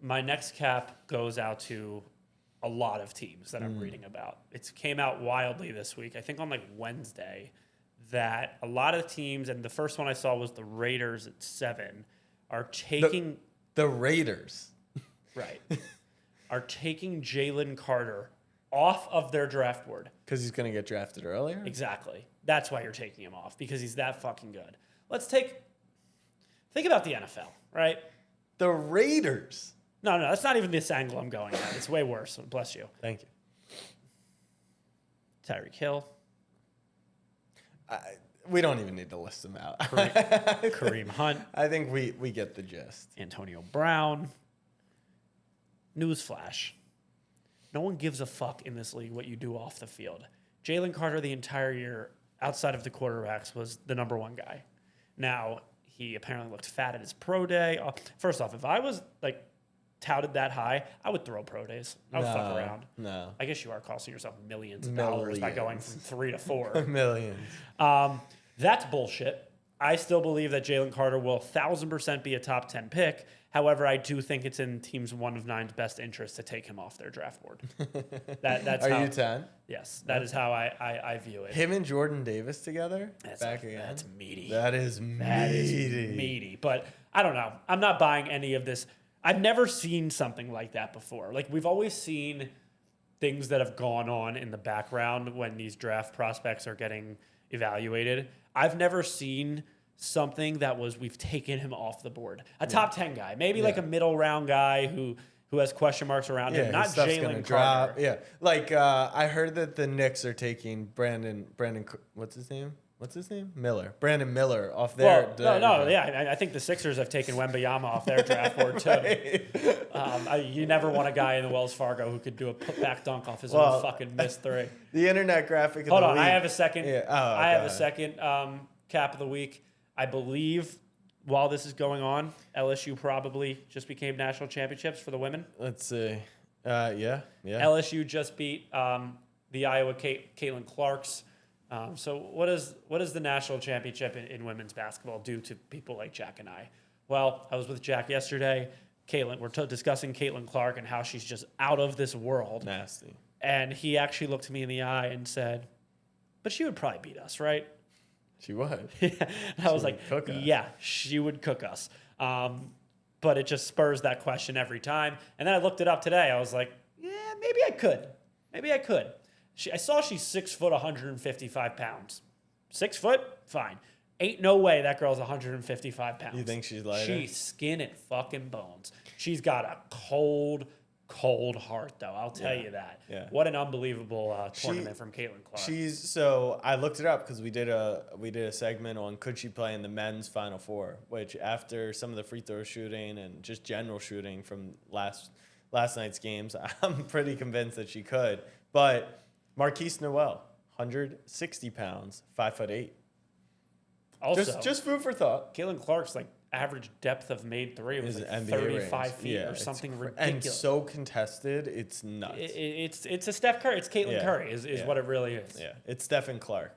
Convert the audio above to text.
my next cap goes out to a lot of teams that I'm reading about. It came out wildly this week, I think on like Wednesday, that a lot of teams, and the first one I saw was the Raiders at 7, are taking... The Raiders. Right. Are taking Jalen Carter off of their draft board. Because he's going to get drafted earlier? Exactly. That's why you're taking him off, because he's that fucking good. Think about the NFL, right? The Raiders. No, that's not even this angle I'm going at. It's way worse. Bless you. Thank you. Tyreek Hill. We don't even need to list them out. Kareem Hunt. I think we get the gist. Antonio Brown. Newsflash. No one gives a fuck in this league what you do off the field. Jalen Carter the entire year, outside of the quarterbacks, was the number one guy. Now, he apparently looked fat at his pro day. First off, if I was like touted that high, I would throw pro days. I would fuck around. No. I guess you are costing yourself millions of dollars by going from 3 to 4. Millions. That's bullshit. I still believe that Jalen Carter will 1,000% be a top 10 pick. However, I do think it's in teams 1 of 9's best interest to take him off their draft board. That's Are you 10? Yes, that is how I view it. Him and Jordan Davis together? That's meaty. That is meaty. But I don't know. I'm not buying any of this. I've never seen something like that before. Like, we've always seen things that have gone on in the background when these draft prospects are getting evaluated. I've never seen something that was we've taken him off the board. A top 10 guy, maybe like a middle round guy who has question marks around him, not Jalen Carter. Yeah, like I heard that the Knicks are taking Brandon. What's his name? Miller. Brandon Miller off their. I think the Sixers have taken Wembayama off their draft board too. You never want a guy in the Wells Fargo who could do a putback dunk off his own fucking missed 3. The internet graphic. Hold on, I have a second. Yeah. I have a second cap of the week. I believe while this is going on, LSU probably just became national championships for the women. Let's see. Yeah. LSU just beat the Iowa Caitlin Clarks. So what does the national championship in women's basketball do to people like Jack and I? Well, I was with Jack yesterday. We're discussing Caitlin Clark and how she's just out of this world. Nasty. And he actually looked me in the eye and said, "But she would probably beat us, right?" She would. And I was like, yeah, she would cook us. But it just spurs that question every time. And then I looked it up today. I was like, yeah, maybe I could. I saw she's 6 foot, 155 pounds. 6 foot? Fine. Ain't no way that girl's 155 pounds. You think she's lighter? She's skin and fucking bones. She's got a cold heart, though. I'll tell you that. Yeah. What an unbelievable tournament from Caitlin Clark. So I looked it up because we did a segment on could she play in the men's Final Four, which after some of the free throw shooting and just general shooting from last night's games, I'm pretty convinced that she could. But Marquise Noel, 160 pounds, 5'8". Also, just food for thought. Caitlin Clark's like average depth of made 3 was like 35 feet or something ridiculous. And so contested, it's nuts. It's a Steph Curry. It's Caitlin Curry is what it really is. Yeah, it's Stephen Clark.